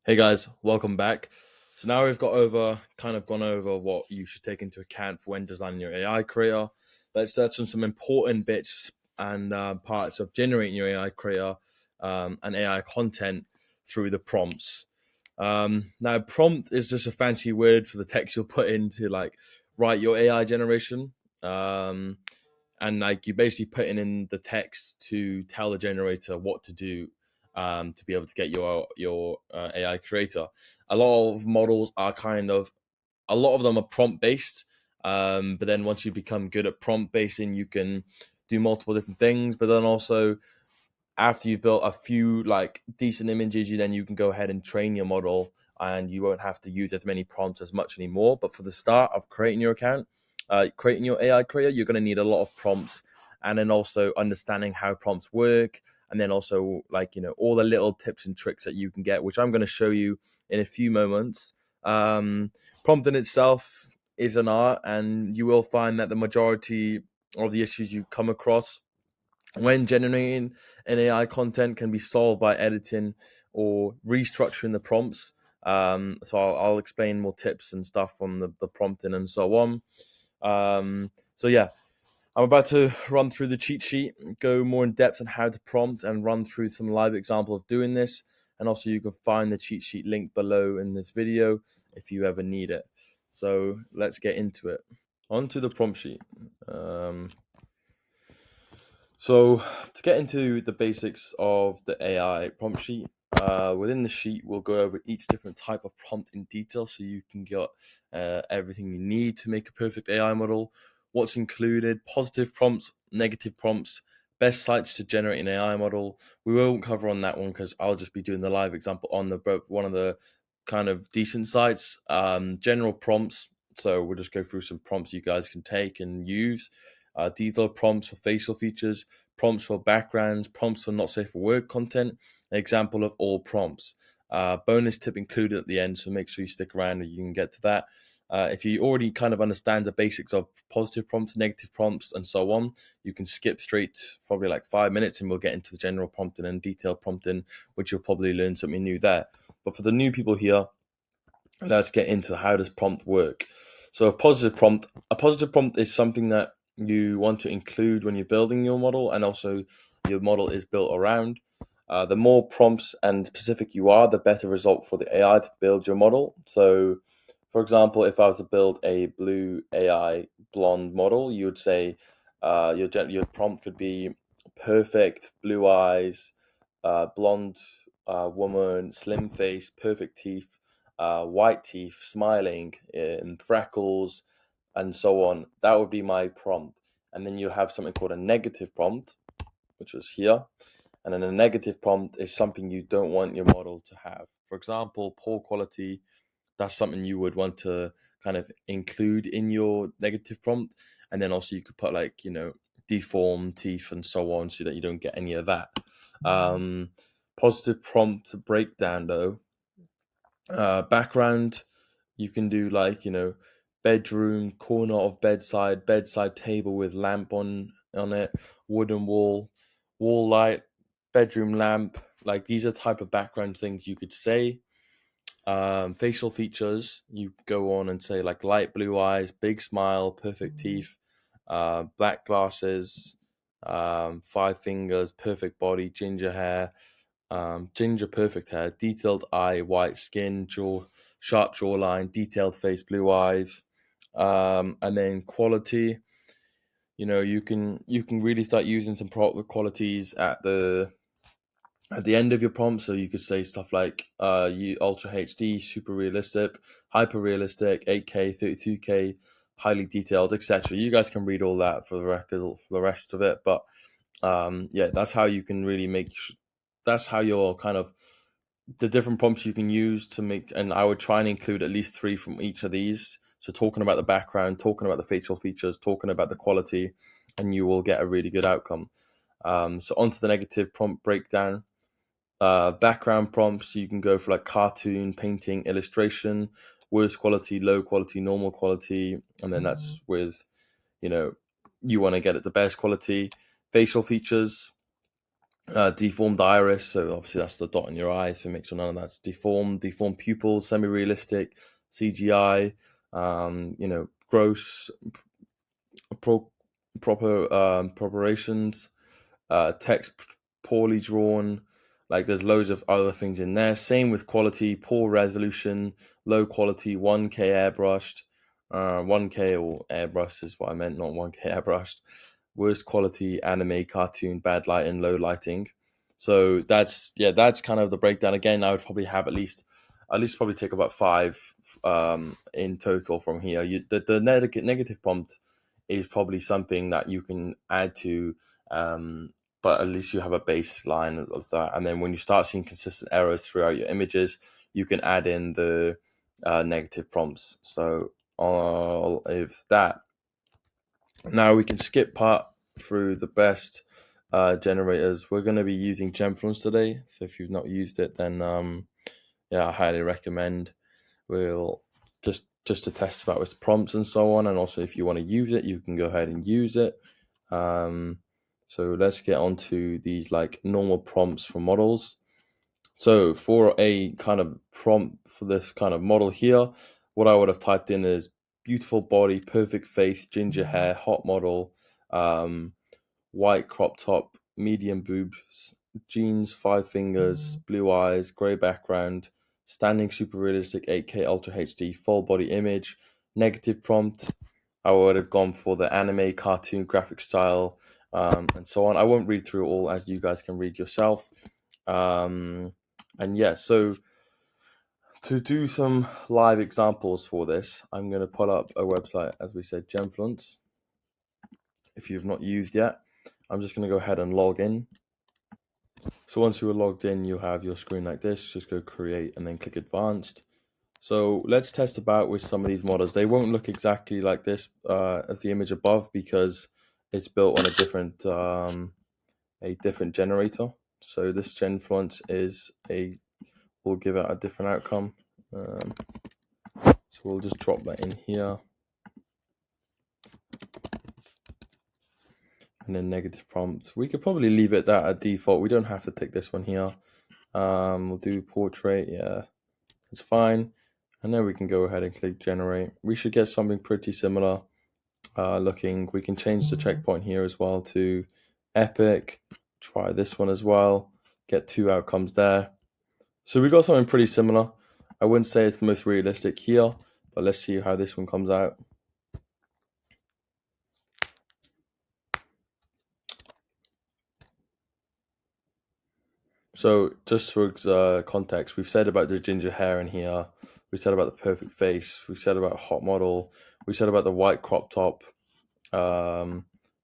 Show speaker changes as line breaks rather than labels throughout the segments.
Hey guys, welcome back. So now we've gone over what you should take into account for when designing your AI creator. Let's touch on some important bits and parts of generating your AI creator and AI content through the prompts. Now, prompt is just a fancy word for the text you'll put in to write your AI generation. Um, and you basically putting in the text to tell the generator what to do to be able to get your AI creator. A lot of models are a lot of them are prompt based, but then once you become good at prompt basing, you can do multiple different things. But then also after you've built a few decent images, you can go ahead and train your model, and you won't have to use as many prompts as much anymore. But for the start of creating your account, creating your AI creator, you're going to need a lot of prompts, and then also understanding how prompts work, and then also all the little tips and tricks that you can get, which I'm going to show you in a few moments. Um, Prompting itself is an art, and you will find that the majority of the issues you come across when generating an AI content can be solved by editing or restructuring the prompts. So I'll explain more tips and stuff on the prompting and so on. So yeah, I'm about to run through the cheat sheet, go more in depth on how to prompt, and run through some live example of doing this. And also, you can find the cheat sheet link below in this video if you ever need it. So let's get into it. Onto the prompt sheet. So to get into the basics of the AI prompt sheet, within the sheet we'll go over each different type of prompt in detail, so you can get everything you need to make a perfect AI model. What's included: positive prompts, negative prompts, best sites to generate an AI model. We won't cover on that one because I'll just be doing the live example on one of the kind of decent sites. General prompts. So we'll just go through some prompts you guys can take and use. Detailed prompts for facial features, prompts for backgrounds, prompts for not safe for work content, an example of all prompts. Bonus tip included at the end, so make sure you stick around and you can get to that. If you already kind of understand the basics of positive prompts, negative prompts, and so on, you can skip straight probably like 5 minutes and we'll get into the general prompting and detailed prompting, which you'll probably learn something new there. But for the new people here, let's get into how does prompt work. So a positive prompt is something that you want to include when you're building your model, and also your model is built around. The more prompts and specific you are, the better result for the AI to build your model. So, for example, if I was to build a blue AI blonde model, you would say your prompt could be perfect blue eyes, blonde woman, slim face, perfect teeth, white teeth, smiling, and freckles, and so on. That would be my prompt. And then you have something called a negative prompt, which is here. And then a negative prompt is something you don't want your model to have. For example, poor quality. That's something you would want to kind of include in your negative prompt. And then also you could put deformed teeth and so on, so that you don't get any of that. Um, Positive prompt breakdown though. Background, you can do bedroom, corner of bedside table with lamp on it, wooden wall light, bedroom lamp. Like, these are type of background things you could say. Facial features, you go on and say like light blue eyes, big smile, perfect teeth, black glasses, five fingers, perfect body, ginger hair, ginger perfect hair, detailed eye, white skin, sharp jawline, detailed face, blue eyes. And then quality, you can really start using some product qualities at the end of your prompt. So you could say stuff like you ultra HD, super realistic, hyper realistic, 8K, 32K, highly detailed, etc. You guys can read all that for the record for the rest of it. But yeah, that's how you can really that's how your kind of the different prompts you can use to make. And I would try and include at least three from each of these. So talking about the background, talking about the facial features, talking about the quality, and you will get a really good outcome. So onto the negative prompt breakdown. Background prompts, you can go for like cartoon, painting, illustration, worst quality, low quality, normal quality, and then that's with, you know, you want to get it the best quality. Facial features, Deformed iris, so obviously that's the dot in your eye, so make sure none of that's deformed. Deformed pupils, semi-realistic, CGI, gross, pro, proper preparations, text poorly drawn. Like there's loads of other things in there. Same with quality, poor resolution, low quality, 1K airbrushed. 1K or airbrushed is what I meant, not 1K airbrushed. Worst quality, anime, cartoon, bad lighting, low lighting. So that's kind of the breakdown. Again, I would probably have at least probably take about five in total from here. The negative prompt is probably something that you can add to, but at least you have a baseline of that. And then when you start seeing consistent errors throughout your images, you can add in the negative prompts. So all of that. Now we can skip part through the best generators. We're going to be using Gemfluence today. So if you've not used it, then I highly recommend. We'll just to test about with prompts and so on, and also if you want to use it, you can go ahead and use it. So let's get on to these like normal prompts for models. So for a kind of prompt for this kind of model here, what I would have typed in is beautiful body, perfect face, ginger hair, hot model, white crop top, medium boobs, jeans, 5 fingers, blue eyes, grey background, standing super realistic 8K Ultra HD full body image, negative prompt. I would have gone for the anime cartoon graphic style, and so on. I won't read through all, as you guys can read yourself. So to do some live examples for this, I'm going to pull up a website, as we said, Gemfluence. If you've not used yet, I'm just going to go ahead and log in. So once you are logged in, you have your screen like this. Just go create and then click advanced. So let's test about with some of these models. They won't look exactly like this as the image above because it's built on a different generator. So this Gemfluence will give it a different outcome. So we'll just drop that in here. And then negative prompts. We could probably leave it that at default. We don't have to take this one here. We'll do portrait. Yeah, it's fine. And then we can go ahead and click generate. We should get something pretty similar looking. We can change the checkpoint here as well to epic. Try this one as well. Get 2 outcomes there. So we got something pretty similar. I wouldn't say it's the most realistic here, but let's see how this one comes out. So just for context, we've said about the ginger hair in here. We said about the perfect face. We said about hot model. We said about the white crop top.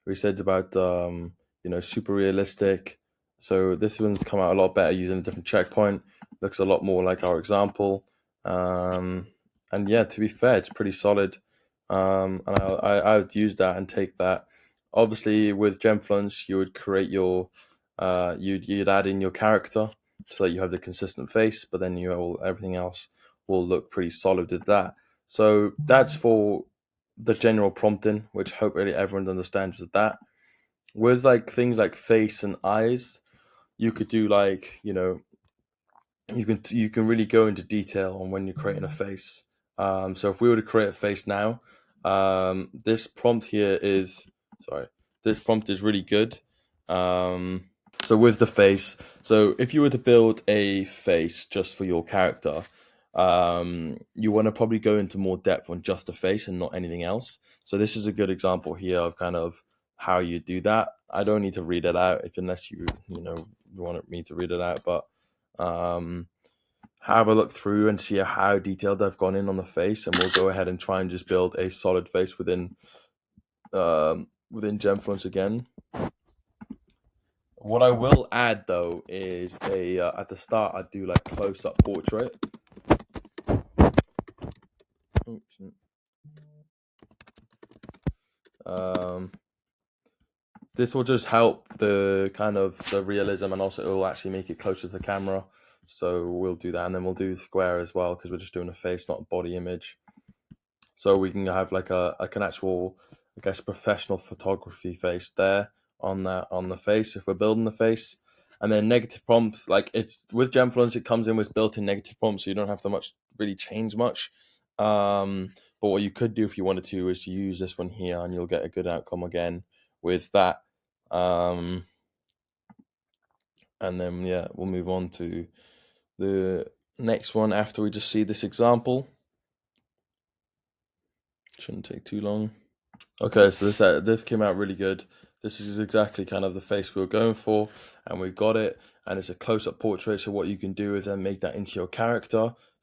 We said about super realistic. So this one's come out a lot better using a different checkpoint. Looks a lot more like our example. And yeah, to be fair, it's pretty solid. And I would use that and take that. Obviously, with Gemfluence, you would create your you'd add in your character so that you have the consistent face, but then everything else will look pretty solid with that. So that's for the general prompting, which hopefully everyone understands with that. With like things like face and eyes, you could do like you can really go into detail on when you're creating a face. So if we were to create a face now, this prompt here is this prompt is really good. So with the face, so if you were to build a face just for your character, you want to probably go into more depth on just the face and not anything else. So this is a good example here of kind of how you do that. I don't need to read it out unless you want me to read it out, but have a look through and see how detailed I've gone in on the face, and we'll go ahead and try and just build a solid face within Gemfluence again. What I will add though is at the start I do like close up portrait. Oops. This will just help the kind of the realism, and also it will actually make it closer to the camera. So we'll do that, and then we'll do the square as well because we're just doing a face, not a body image. So we can have like an actual, I guess, professional photography face there on the face if we're building the face. And then negative prompts, like it's with Gemfluence, it comes in with built-in negative prompts, so you don't have to really change much. But what you could do if you wanted to is to use this one here, and you'll get a good outcome again with that. And then we'll move on to the next one after we just see this example. Shouldn't take too long. Okay, so this came out really good. This is exactly kind of the face we were going for, and we got it. And it's a close-up portrait. So what you can do is then make that into your character /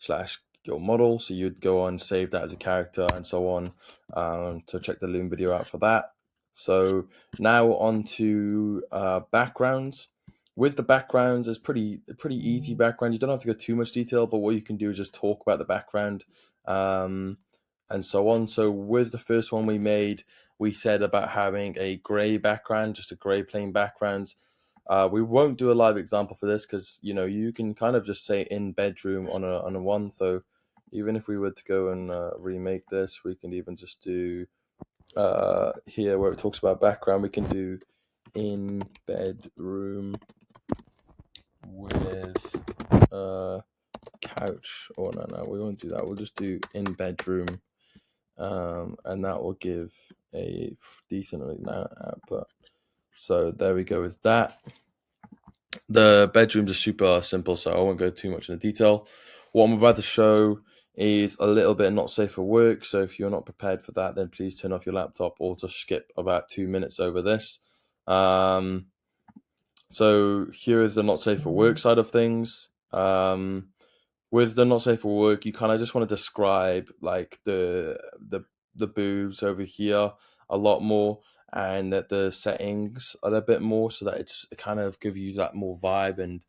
your model. So you'd go on, save that as a character, and so on. So check the Loom video out for that. So now on to backgrounds. With the backgrounds, it's pretty easy background. You don't have to go too much detail, but what you can do is just talk about the background. And so on. So with the first one we made, we said about having a gray background, just a gray plain background. We won't do a live example for this because you can kind of just say in bedroom on a one. So even if we were to go and remake this, we can even just do here where it talks about background. We can do in bedroom with couch. Oh no, we won't do that. We'll just do in bedroom. And that will give a decent output. So there we go with that. The bedrooms are super simple, so I won't go too much into detail. What I'm about to show is a little bit not safe for work, so if you're not prepared for that, then please turn off your laptop or just skip about 2 minutes over this. So here is the not safe for work side of things. With the not safe for work, you kind of just want to describe like the boobs over here a lot more, and that the settings are a bit more, so that it kind of give you that more vibe and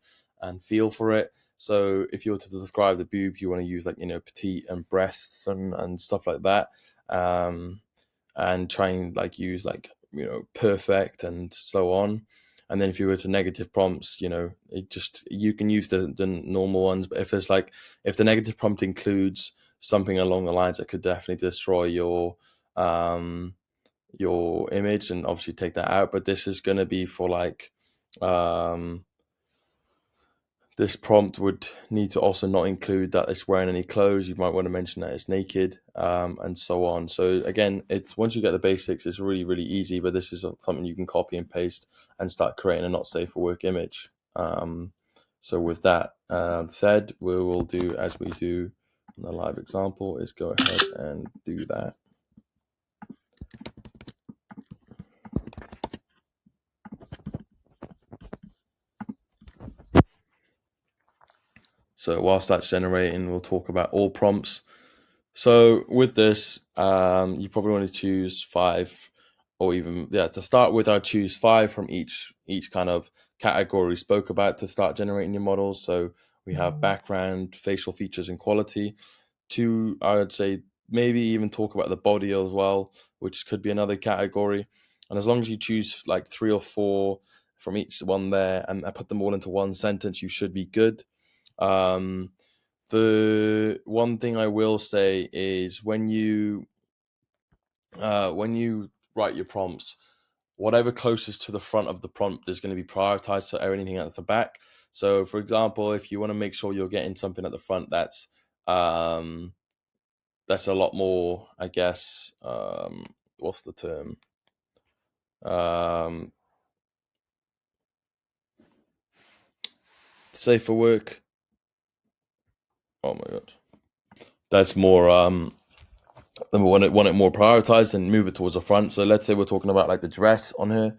feel for it. So if you were to describe the boobs, you want to use like petite and breasts and stuff like that, and try and like use like perfect and so on. And then if you were to negative prompts, you can use the normal ones. But if the negative prompt includes something along the lines that could definitely destroy your image, and obviously take that out. But this is going to be for like this prompt would need to also not include that it's wearing any clothes. You might want to mention that it's naked, and so on. So again, it's once you get the basics, it's really, really easy. But this is something you can copy and paste and start creating a not safe for work image. So with that said, we will do as we do in the live example, is go ahead and do that. So whilst that's generating, we'll talk about all prompts. So with this, you probably want to choose 5, or even to start with, I'd choose 5 from each kind of category we spoke about to start generating your models. So we have background, facial features, and quality. 2, I would say maybe even talk about the body as well, which could be another category. And as long as you choose like 3 or 4 from each one there, and I put them all into one sentence, you should be good. The one thing I will say is when you write your prompts, whatever closest to the front of the prompt is going to be prioritized to anything at the back. So, for example, if you want to make sure you're getting something at the front that's a lot more, I guess, what's the term? Safe for work. Oh my god, that's more then we want it more prioritized and move it towards the front. So let's say we're talking about like the dress on here.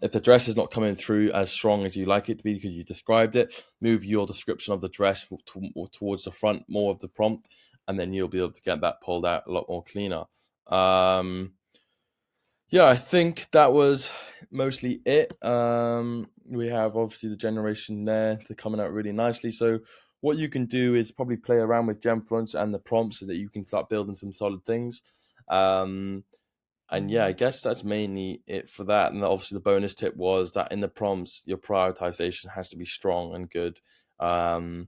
If the dress is not coming through as strong as you like it to be because you described it, move your description of the dress towards the front more of the prompt, and then you'll be able to get that pulled out a lot more cleaner. I think that was mostly it. We have obviously the generation there. They're coming out really nicely. So what you can do is probably play around with Gemfluence and the prompts so that you can start building some solid things. And I guess that's mainly it for that. And obviously the bonus tip was that in the prompts, your prioritization has to be strong and good, and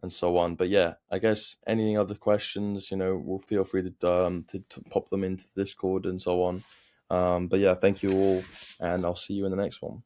so on. But I guess any other questions, we'll feel free to pop them into Discord and so on. But thank you all, and I'll see you in the next one.